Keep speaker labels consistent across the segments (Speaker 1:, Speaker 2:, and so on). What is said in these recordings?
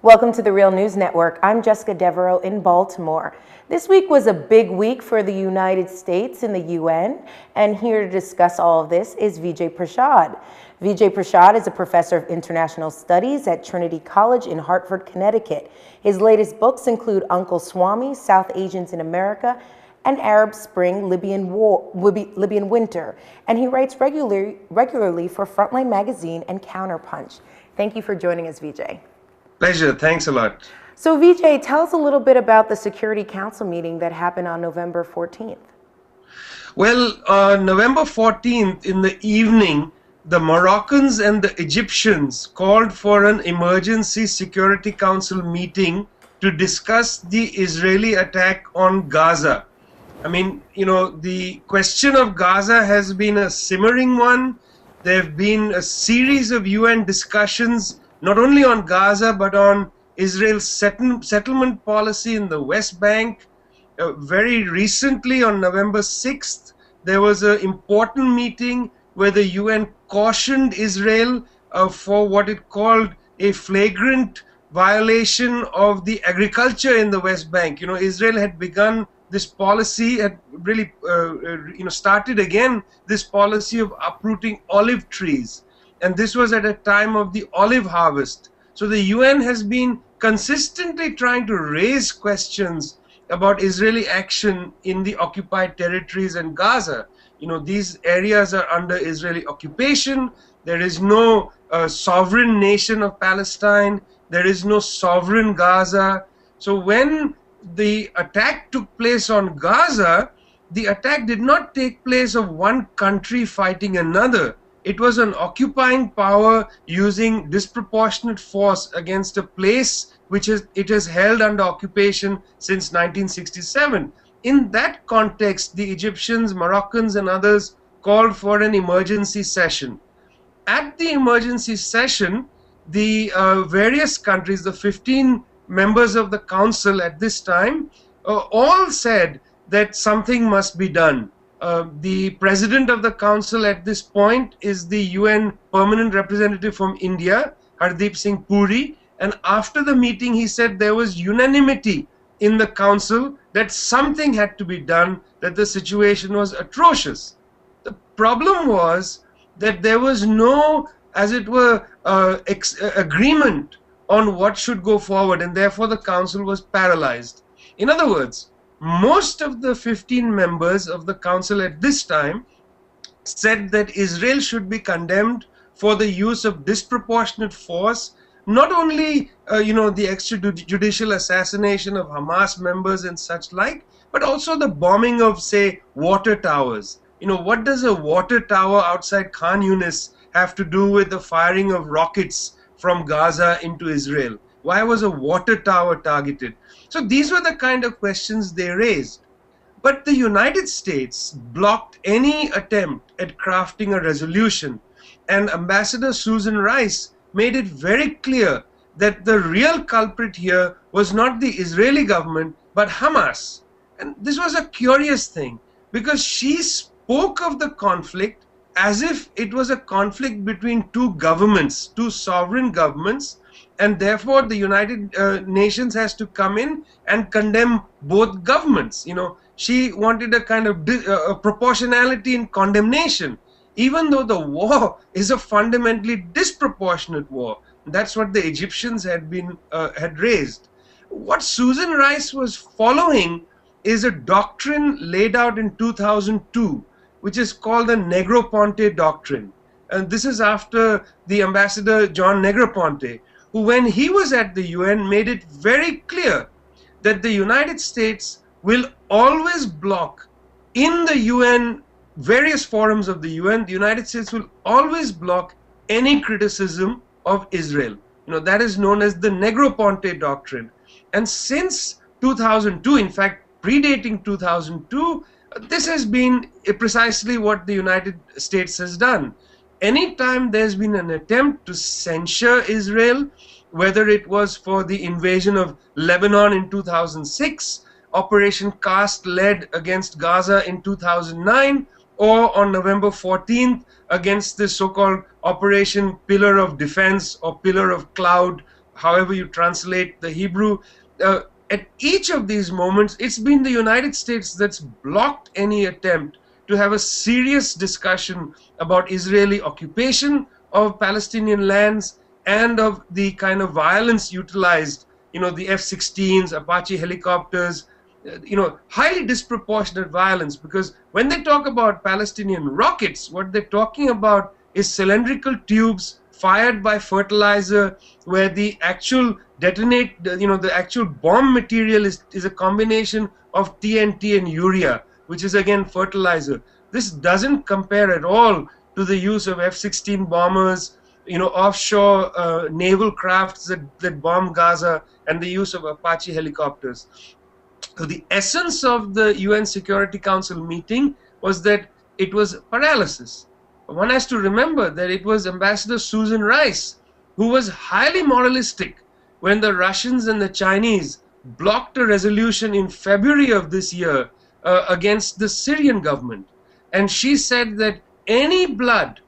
Speaker 1: Welcome to the Real News Network. I'm Jessica Devereaux in Baltimore. This week was a big week for the United States in the UN, and here to discuss all of this is Vijay Prashad. Vijay Prashad is a professor of international studies at Trinity College in Hartford, Connecticut. His latest books include Uncle Swami, South Asians in America, and Arab Spring, Libyan Winter, and he writes regularly for Frontline Magazine and Counterpunch. Thank you for joining us, Vijay.
Speaker 2: Pleasure. Thanks a lot.
Speaker 1: So Vijay, tell us a little bit about the Security Council meeting that happened on November 14th.
Speaker 2: Well, November 14th in the evening, the Moroccans and the Egyptians called for an emergency Security Council meeting to discuss the Israeli attack on Gaza. I mean, you know, the question of Gaza has been a simmering one. There have been a series of UN discussions, not only on Gaza, but on Israel's settlement policy in the West Bank. Very recently, on November 6th, there was an important meeting where the UN cautioned Israel for what it called a flagrant violation of the agriculture in the West Bank. You know, Israel had begun this policy, had really started again this policy of uprooting olive trees. And this was at a time of the olive harvest. So the UN has been consistently trying to raise questions about Israeli action in the occupied territories and Gaza. You know, these areas are under Israeli occupation. There is no sovereign nation of Palestine. There is no sovereign Gaza. So when the attack took place on Gaza, the attack did not take place of one country fighting another. It was an occupying power using disproportionate force against a place which it has held under occupation since 1967. In that context, the Egyptians, Moroccans, and others called for an emergency session. At the emergency session, the various countries, the 15 members of the council at this time, all said that something must be done. The president of the council at this point is the UN permanent representative from India, Hardeep Singh Puri, and after the meeting he said there was unanimity in the council that something had to be done, that the situation was atrocious. The problem was that there was no, as it were, agreement on what should go forward, and therefore the council was paralyzed. In other words, most of the 15 members of the council at this time said that Israel should be condemned for the use of disproportionate force, not only the extrajudicial assassination of Hamas members and such like, but also the bombing of, say, water towers. You know, what does a water tower outside Khan Yunis have to do with the firing of rockets from Gaza into Israel? Why was a water tower targeted? So these were the kind of questions they raised. But the United States blocked any attempt at crafting a resolution, and Ambassador Susan Rice made it very clear that the real culprit here was not the Israeli government, but Hamas. And this was a curious thing, because she spoke of the conflict as if it was a conflict between two governments, two sovereign governments, and therefore the United Nations has to come in and condemn both governments. You know, she wanted a kind of proportionality in condemnation, even though the war is a fundamentally disproportionate war. That's what the Egyptians had raised. What Susan Rice was following is a doctrine laid out in 2002, which is called the Negroponte Doctrine. And this is after the Ambassador John Negroponte, who, when he was at the UN, made it very clear that the United States will always block in the UN, various forums of the UN, the United States will always block any criticism of Israel. You know, that is known as the Negroponte Doctrine. And since 2002, in fact, predating 2002, this has been precisely what the United States has done. Anytime there's been an attempt to censure Israel, whether it was for the invasion of Lebanon in 2006, Operation Cast Lead against Gaza in 2009, or on November 14th against the so-called Operation Pillar of Defense or Pillar of Cloud however you translate the Hebrew. At each of these moments, it's been the United States that's blocked any attempt to have a serious discussion about Israeli occupation of Palestinian lands and of the kind of violence utilized, the F-16s, Apache helicopters, highly disproportionate violence. Because when they talk about Palestinian rockets, what they're talking about is cylindrical tubes fired by fertilizer, where the actual the actual bomb material is a combination of TNT and urea, which is again fertilizer. This doesn't compare at all to the use of F-16 bombers, offshore naval crafts that bomb Gaza, and the use of Apache helicopters. So the essence of the UN Security Council meeting was that it was paralysis. One has to remember that it was Ambassador Susan Rice who was highly moralistic when the Russians and the Chinese blocked a resolution in February of this year against the Syrian government. And she said that any blood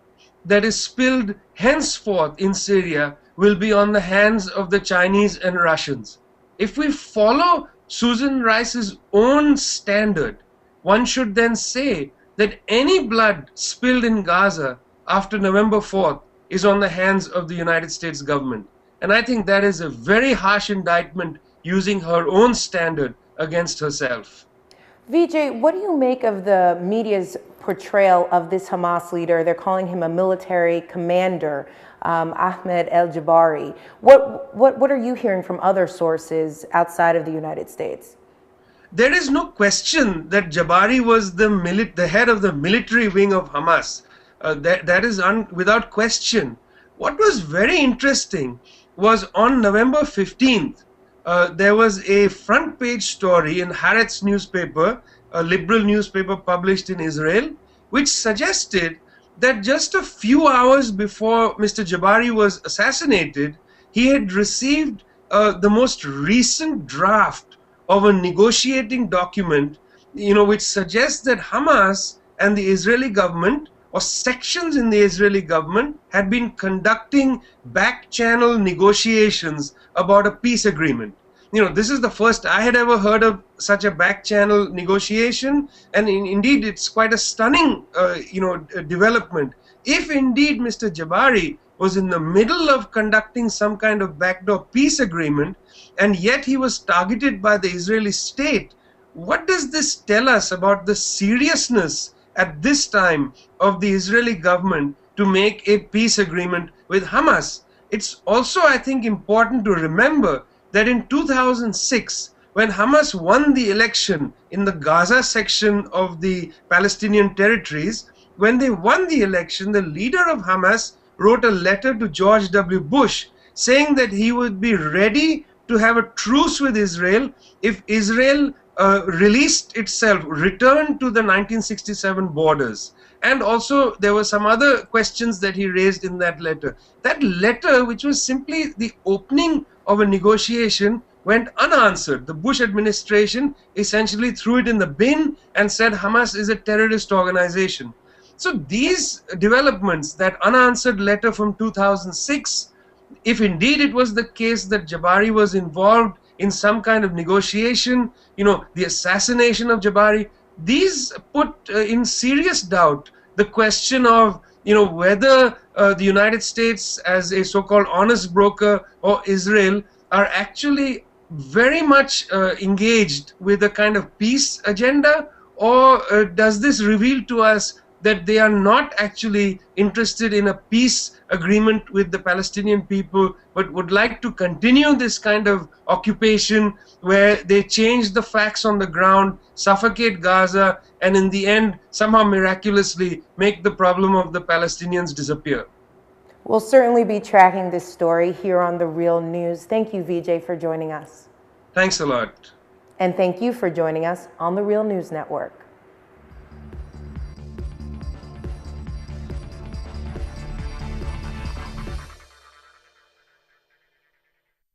Speaker 2: that is spilled henceforth in Syria will be on the hands of the Chinese and Russians. If we follow Susan Rice's own standard, one should then say that any blood spilled in Gaza after November 4th is on the hands of the United States government. And I think that is a very harsh indictment using her own standard against herself.
Speaker 1: Vijay, what do you make of the media's portrayal of this Hamas leader? They're calling him a military commander, Ahmed El-Jabari. What are you hearing from other sources outside of the United States?
Speaker 2: There is no question that Jabari was the head of the military wing of Hamas. That is without question. What was very interesting was on November 15th, there was a front page story in Haaretz newspaper, a liberal newspaper published in Israel, which suggested that just a few hours before Mr. Jabari was assassinated, he had received the most recent draft of a negotiating document, which suggests that Hamas and the Israeli government, or sections in the Israeli government, had been conducting back-channel negotiations about a peace agreement. This is the first I had ever heard of such a back-channel negotiation, and indeed it's quite a stunning, development. If indeed Mr. Jabari was in the middle of conducting some kind of backdoor peace agreement, and yet he was targeted by the Israeli state, what does this tell us about the seriousness at this time of the Israeli government to make a peace agreement with Hamas? It's also, I think, important to remember that in 2006, when Hamas won the election in the Gaza section of the Palestinian territories, when they won the election, the leader of Hamas wrote a letter to George W. Bush saying that he would be ready to have a truce with Israel if Israel released itself, returned to the 1967 borders. And also there were some other questions that he raised in that letter. That letter, which was simply the opening of a negotiation, went unanswered. The Bush administration essentially threw it in the bin and said Hamas is a terrorist organization. So these developments, that unanswered letter from 2006, if indeed it was the case that Jabari was involved in some kind of negotiation, the assassination of Jabari, these put in serious doubt the question of, whether the United States as a so-called honest broker or Israel are actually very much engaged with a kind of peace agenda, or does this reveal to us that they are not actually interested in a peace agreement with the Palestinian people, but would like to continue this kind of occupation where they change the facts on the ground, suffocate Gaza, and in the end, somehow miraculously make the problem of the Palestinians disappear.
Speaker 1: We'll certainly be tracking this story here on The Real News. Thank you, Vijay, for joining us.
Speaker 2: Thanks a lot.
Speaker 1: And thank you for joining us on The Real News Network.